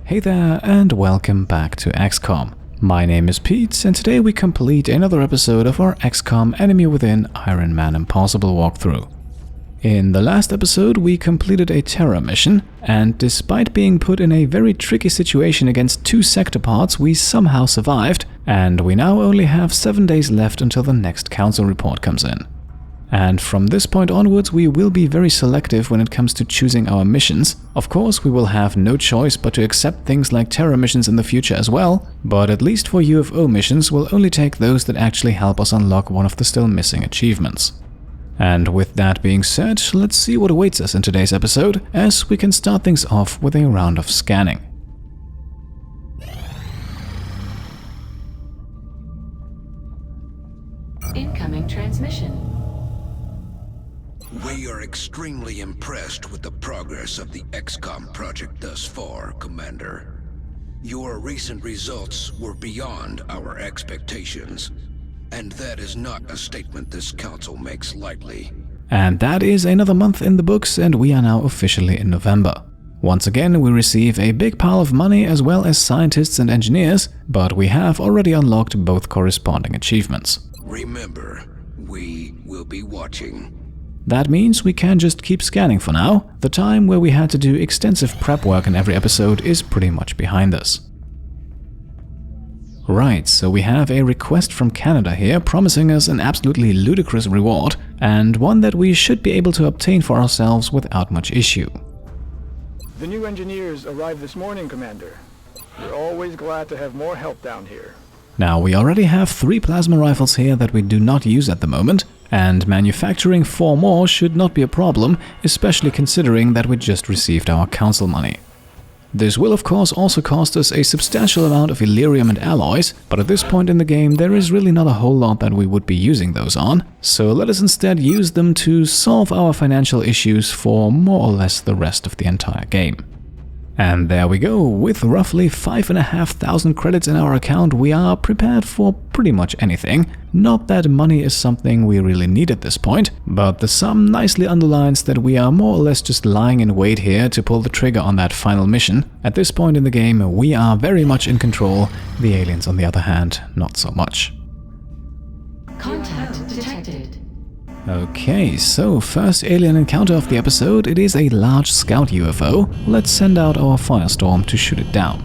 Hey there and welcome back to XCOM. My name is Pete and today we complete another episode of our XCOM Enemy Within Ironman Impossible walkthrough. In the last episode we completed a terror mission and despite being put in a very tricky situation against 2 sector parts we somehow survived and we now only have 7 days left until the next council report comes in. And from this point onwards we will be very selective when it comes to choosing our missions. Of course we will have no choice but to accept things like terror missions in the future as well, but at least for UFO missions we'll only take those that actually help us unlock one of the still missing achievements. And with that being said, let's see what awaits us in today's episode, as we can start things off with a round of scanning. Incoming transmission. We are extremely impressed with the progress of the XCOM project thus far, Commander. Your recent results were beyond our expectations, and that is not a statement this council makes lightly. And that is another month in the books and we are now officially in November. Once again we receive a big pile of money as well as scientists and engineers, but we have already unlocked both corresponding achievements. Remember, we will be watching. That means we can just keep scanning for now. The time where we had to do extensive prep work in every episode is pretty much behind us. Right, so we have a request from Canada here promising us an absolutely ludicrous reward, and one that we should be able to obtain for ourselves without much issue. The new engineers arrived this morning, Commander. We're always glad to have more help down here. Now, we already have 3 plasma rifles here that we do not use at the moment, and manufacturing 4 more should not be a problem, especially considering that we just received our council money. This will of course also cost us a substantial amount of Elerium and alloys, but at this point in the game there is really not a whole lot that we would be using those on, so let us instead use them to solve our financial issues for more or less the rest of the entire game. And there we go, with roughly 5,500 credits in our account we are prepared for pretty much anything. Not that money is something we really need at this point, but the sum nicely underlines that we are more or less just lying in wait here to pull the trigger on that final mission. At this point in the game we are very much in control, the aliens on the other hand not so much. Contact detected. Okay, so first alien encounter of the episode, it is a large scout UFO. Let's send out our firestorm to shoot it down.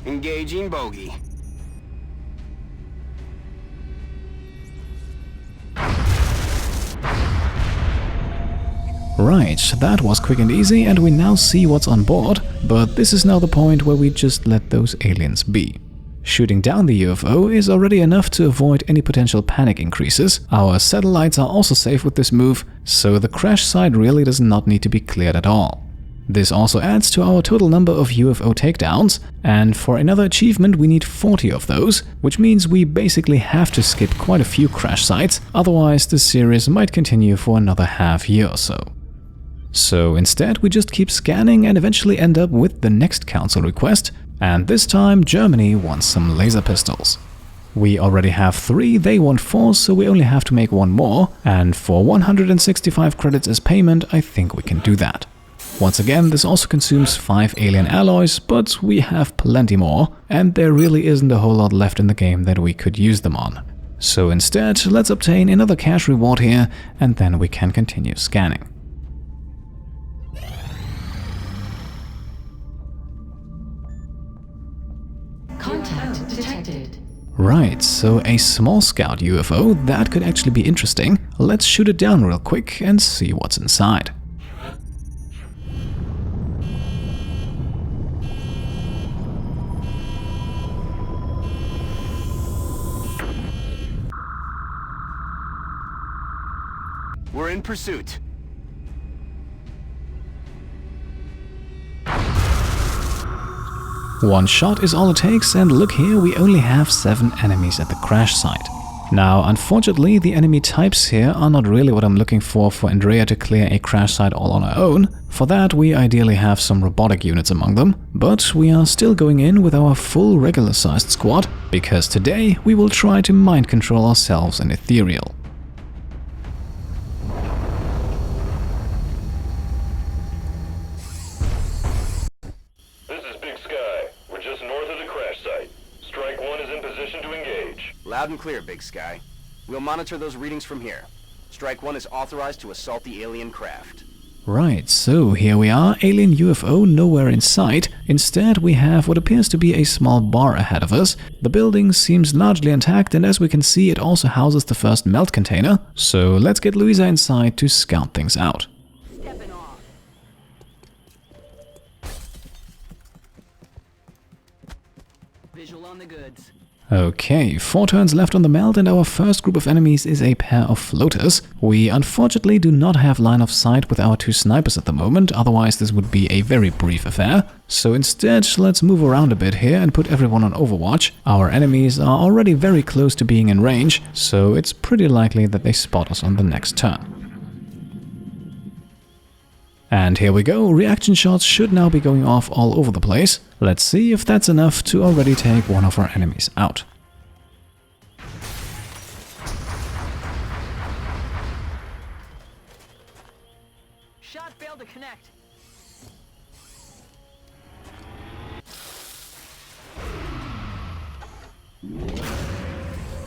Engaging bogey. Right, that was quick and easy and we now see what's on board, but this is now the point where we just let those aliens be. Shooting down the UFO is already enough to avoid any potential panic increases. Our satellites are also safe with this move, so the crash site really does not need to be cleared at all. This also adds to our total number of UFO takedowns, and for another achievement we need 40 of those, which means we basically have to skip quite a few crash sites, otherwise the series might continue for another half year or so. So instead we just keep scanning and eventually end up with the next council request, and this time Germany wants some laser pistols. We already have 3, they want 4, so we only have to make 1 more, and for 165 credits as payment I think we can do that. Once again, this also consumes 5 alien alloys, but we have plenty more, and there really isn't a whole lot left in the game that we could use them on. So instead, let's obtain another cash reward here, and then we can continue scanning. Contact detected. Right, so a small scout UFO, that could actually be interesting. Let's shoot it down real quick and see what's inside. We're in pursuit. One shot is all it takes, and look here, we only have 7 enemies at the crash site. Now, unfortunately, the enemy types here are not really what I'm looking for Andrea to clear a crash site all on her own. For that, we ideally have some robotic units among them, but we are still going in with our full regular-sized squad, because today we will try to mind control ourselves in Ethereal. Loud and clear, Big Sky. We'll monitor those readings from here. Strike 1 is authorized to assault the alien craft. Right, so here we are, alien UFO nowhere in sight. Instead, we have what appears to be a small bar ahead of us. The building seems largely intact, and as we can see, it also houses the first melt container. So let's get Louisa inside to scout things out. Stepping off. Visual on the goods. Okay, 4 turns left on the melt, and our first group of enemies is a pair of floaters. We unfortunately do not have line of sight with our 2 snipers at the moment, otherwise this would be a very brief affair. So instead, let's move around a bit here and put everyone on overwatch. Our enemies are already very close to being in range, so it's pretty likely that they spot us on the next turn. And here we go, reaction shots should now be going off all over the place. Let's see if that's enough to already take one of our enemies out. Shot failed to connect.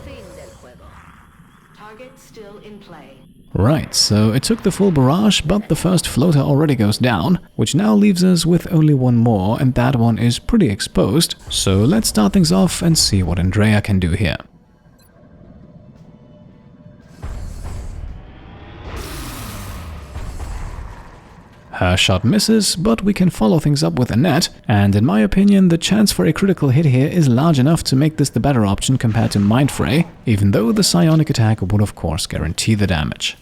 Fin del juego. Target still in play. Right, so it took the full barrage, but the first floater already goes down, which now leaves us with only one more, and that one is pretty exposed. So let's start things off and see what Andrea can do here. Her shot misses, but we can follow things up with Anette, and in my opinion the chance for a critical hit here is large enough to make this the better option compared to Mindfray, even though the psionic attack would of course guarantee the damage.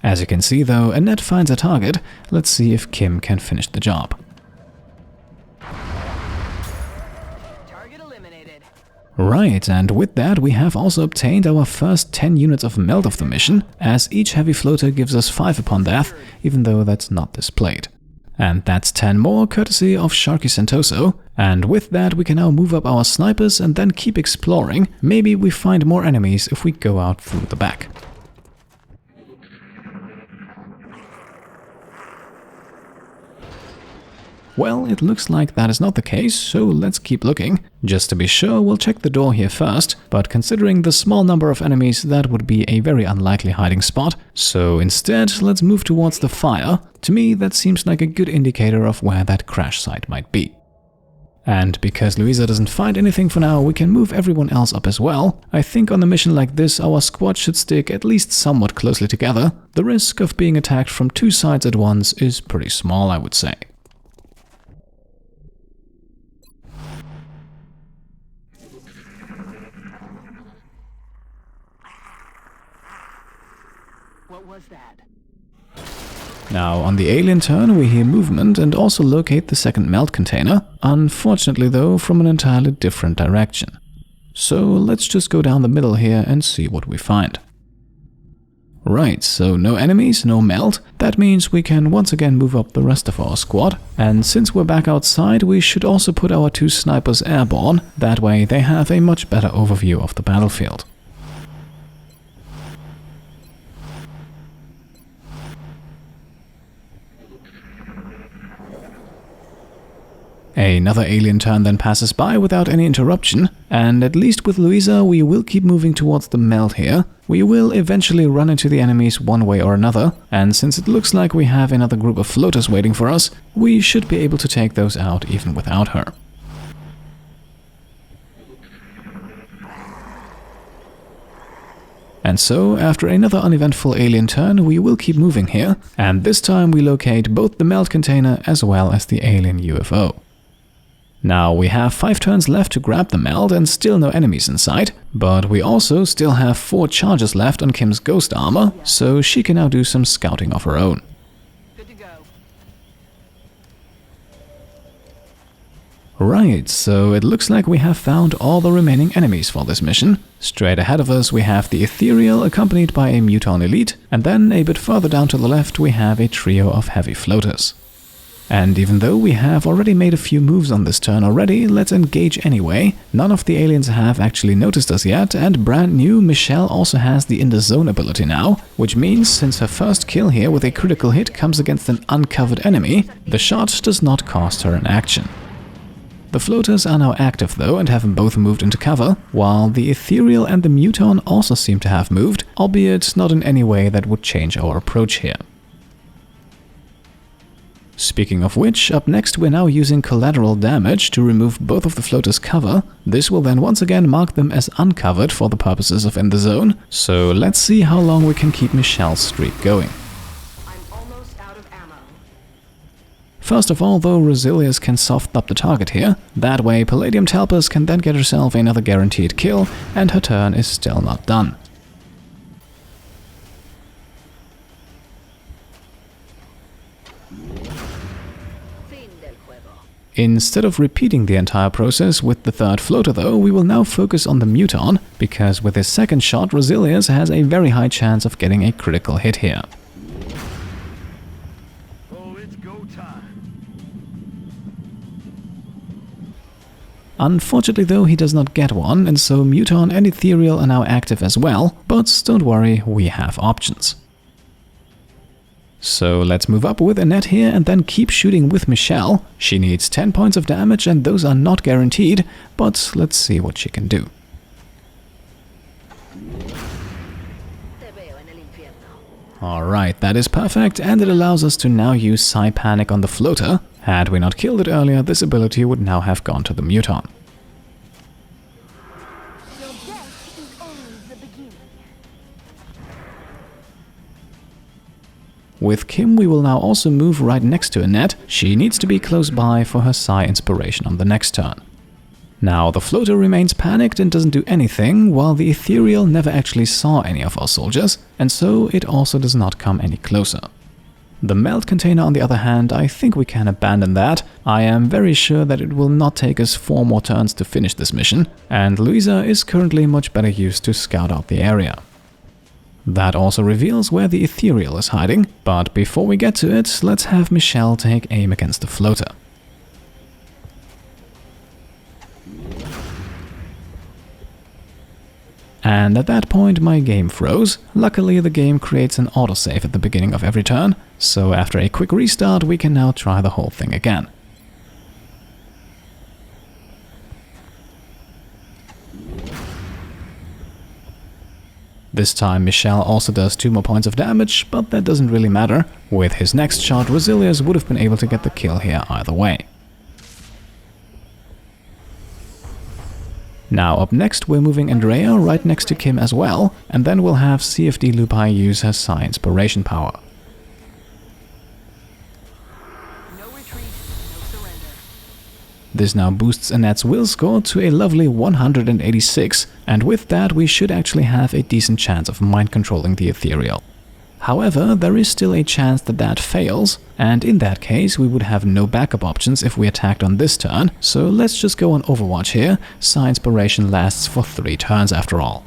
As you can see though, Anette finds a target. Let's see if Kim can finish the job. Target eliminated. Right, and with that we have also obtained our first 10 units of melt of the mission, as each heavy floater gives us 5 upon death, even though that's not displayed. And that's 10 more, courtesy of Sharky Santoso. And with that we can now move up our snipers and then keep exploring. Maybe we find more enemies if we go out through the back. Well, it looks like that is not the case, so let's keep looking. Just to be sure, we'll check the door here first, but considering the small number of enemies, that would be a very unlikely hiding spot. So instead, let's move towards the fire. To me, that seems like a good indicator of where that crash site might be. And because Louisa doesn't find anything for now, we can move everyone else up as well. I think on a mission like this, our squad should stick at least somewhat closely together. The risk of being attacked from 2 sides at once is pretty small, I would say. What was that? Now, on the alien turn, we hear movement and also locate the second melt container, unfortunately though from an entirely different direction. So let's just go down the middle here and see what we find. Right, so no enemies, no melt. That means we can once again move up the rest of our squad. And since we're back outside, we should also put our 2 snipers airborne. That way they have a much better overview of the battlefield. Another alien turn then passes by without any interruption, and at least with Louisa we will keep moving towards the melt here. We will eventually run into the enemies one way or another, and since it looks like we have another group of floaters waiting for us, we should be able to take those out even without her. And so, after another uneventful alien turn, we will keep moving here, and this time we locate both the melt container as well as the alien UFO. Now, we have 5 turns left to grab the melt and still no enemies in sight, but we also still have 4 charges left on Kim's ghost armor, so she can now do some scouting of her own. Good to go. Right, so it looks like we have found all the remaining enemies for this mission. Straight ahead of us we have the Ethereal accompanied by a Muton Elite, and then a bit further down to the left we have a trio of heavy floaters. And even though we have already made a few moves on this turn already, let's engage anyway. None of the aliens have actually noticed us yet, and brand new, Michelle also has the In the Zone ability now, which means since her first kill here with a critical hit comes against an uncovered enemy, the shot does not cost her an action. The floaters are now active though and have both moved into cover, while the Ethereal and the Muton also seem to have moved, albeit not in any way that would change our approach here. Speaking of which, up next we're now using collateral damage to remove both of the floaters' cover. This will then once again mark them as uncovered for the purposes of in the zone, so let's see how long we can keep Michelle's streak going. I'm almost out of ammo. First of all though, Rosilius can soften up the target here. That way Palladium Talpas can then get herself another guaranteed kill, and her turn is still not done. Instead of repeating the entire process with the third floater though, we will now focus on the Muton, because with his second shot Rosilius has a very high chance of getting a critical hit here. Oh, it's go time. Unfortunately though, he does not get one, and so Muton and Ethereal are now active as well, but don't worry, we have options. So let's move up with Anette here and then keep shooting with Michelle. She needs 10 points of damage and those are not guaranteed, but let's see what she can do. Alright, that is perfect, and it allows us to now use Psi Panic on the floater. Had we not killed it earlier, this ability would now have gone to the Muton. With Kim, we will now also move right next to Anette. She needs to be close by for her Psi inspiration on the next turn. Now, the floater remains panicked and doesn't do anything, while the Ethereal never actually saw any of our soldiers, and so it also does not come any closer. The melt container, on the other hand, I think we can abandon that. I am very sure that it will not take us 4 more turns to finish this mission, and Luisa is currently much better used to scout out the area. That also reveals where the Ethereal is hiding, but before we get to it, let's have Michelle take aim against the floater. And at that point my game froze. Luckily the game creates an autosave at the beginning of every turn, so after a quick restart we can now try the whole thing again. This time Michelle also does 2 more points of damage, but that doesn't really matter. With his next shot, Rosilius would have been able to get the kill here either way. Now up next we're moving Andrea right next to Kim as well, and then we'll have CFD Lupai use her Psi inspiration power. No retreat, no surrender. This now boosts Annette's will score to a lovely 186, and with that we should actually have a decent chance of mind controlling the Ethereal. However, there is still a chance that that fails, and in that case we would have no backup options if we attacked on this turn, so let's just go on Overwatch here. Psi inspiration lasts for 3 turns after all.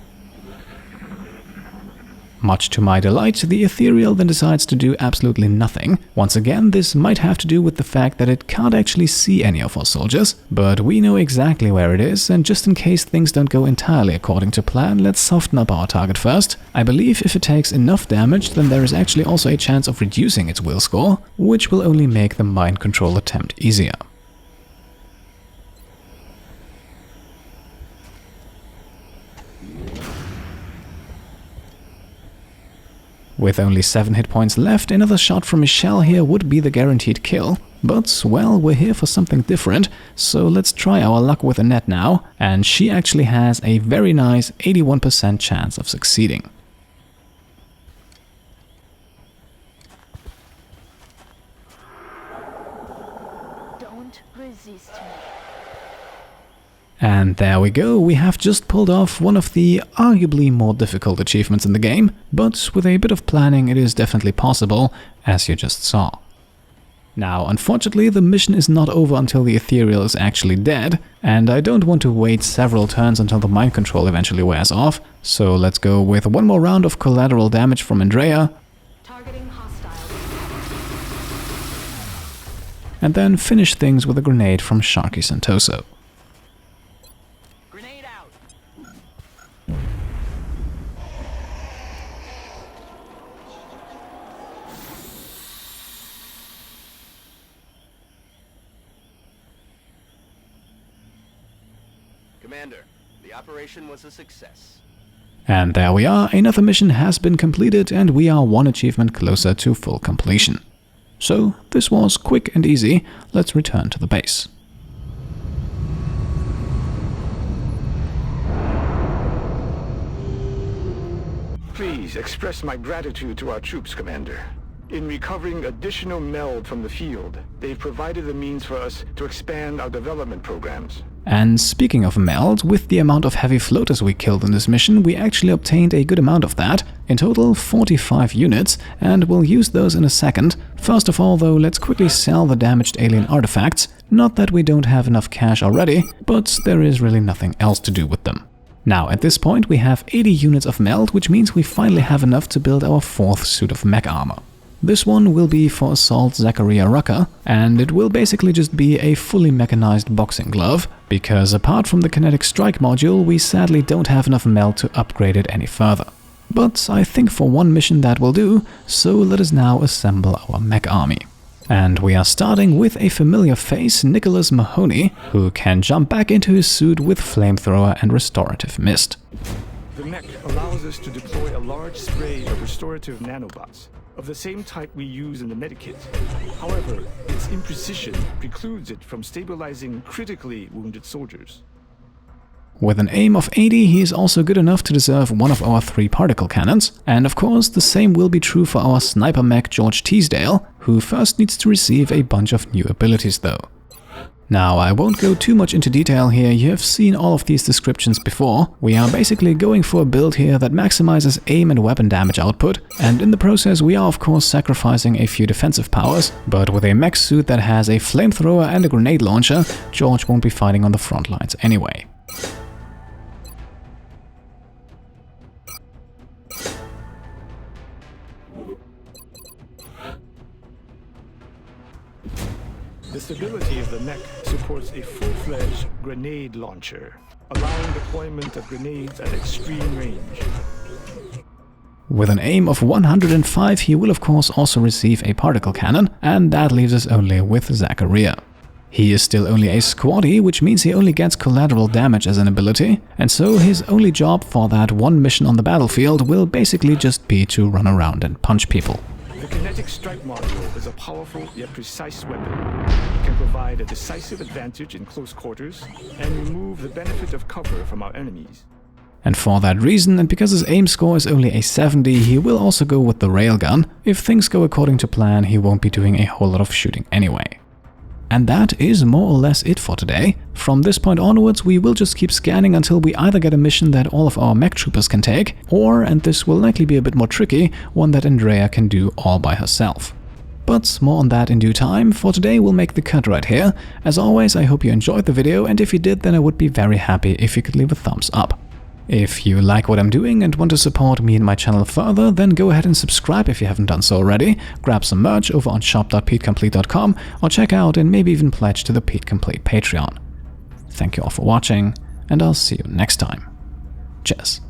Much to my delight, the Ethereal then decides to do absolutely nothing. Once again, this might have to do with the fact that it can't actually see any of our soldiers, but we know exactly where it is, and just in case things don't go entirely according to plan, let's soften up our target first. I believe if it takes enough damage, then there is actually also a chance of reducing its will score, which will only make the mind control attempt easier. With only 7 hit points left, another shot from Michelle here would be the guaranteed kill. But, well, we're here for something different, so let's try our luck with Anette now, and she actually has a very nice 81% chance of succeeding. Don't resist me. And there we go, we have just pulled off one of the arguably more difficult achievements in the game, but with a bit of planning it is definitely possible, as you just saw. Now, unfortunately, the mission is not over until the Ethereal is actually dead, and I don't want to wait several turns until the mind control eventually wears off, so let's go with one more round of collateral damage from Andrea, Targeting hostile. and then finish things with a grenade from Sharky Santoso. Grenade out. Commander, the operation was a success. And there we are, another mission has been completed and we are one achievement closer to full completion. So, this was quick and easy. Let's return to the base. Please express my gratitude to our troops, Commander. In recovering additional meld from the field, they've provided the means for us to expand our development programs. And speaking of meld, with the amount of heavy floaters we killed in this mission, we actually obtained a good amount of that. In total, 45 units, and we'll use those in a second. First of all, though, let's quickly sell the damaged alien artifacts. Not that we don't have enough cash already, but there is really nothing else to do with them. Now, at this point, we have 80 units of meld, which means we finally have enough to build our 4th suit of mech armor. This one will be for Assault Zachariah Rucker, and it will basically just be a fully mechanized boxing glove, because apart from the kinetic strike module, we sadly don't have enough meld to upgrade it any further. But I think for one mission that will do, so let us now assemble our mech army. And we are starting with a familiar face, Nicholas Mahoney, who can jump back into his suit with flamethrower and restorative mist. The mech allows us to deploy a large spray of restorative nanobots, of the same type we use in the medikit. However, its imprecision precludes it from stabilizing critically wounded soldiers. With an aim of 80, he is also good enough to deserve one of our 3 particle cannons, and of course the same will be true for our sniper mech George Teasdale, who first needs to receive a bunch of new abilities though. Now, I won't go too much into detail here, you have seen all of these descriptions before. We are basically going for a build here that maximizes aim and weapon damage output, and in the process we are of course sacrificing a few defensive powers, but with a mech suit that has a flamethrower and a grenade launcher, George won't be fighting on the front lines anyway. The stability of the mech supports a full-fledged grenade launcher, allowing deployment of grenades at extreme range. With an aim of 105, he will of course also receive a particle cannon, and that leaves us only with Zachariah. He is still only a squaddy, which means he only gets collateral damage as an ability, and so his only job for that one mission on the battlefield will basically just be to run around and punch people. The kinetic strike module is a powerful yet precise weapon. It can provide a decisive advantage in close quarters and remove the benefit of cover from our enemies. And for that reason, and because his aim score is only a 70, he will also go with the railgun. If things go according to plan, he won't be doing a whole lot of shooting anyway. And that is more or less it for today. From this point onwards, we will just keep scanning until we either get a mission that all of our mech troopers can take, or, and this will likely be a bit more tricky, one that Andrea can do all by herself. But more on that in due time. For today, we'll make the cut right here. As always, I hope you enjoyed the video, and if you did, then I would be very happy if you could leave a thumbs up. If you like what I'm doing and want to support me and my channel further, then go ahead and subscribe if you haven't done so already, grab some merch over on shop.petecomplete.com, or check out and maybe even pledge to the Pete Complete Patreon. Thank you all for watching, and I'll see you next time. Cheers.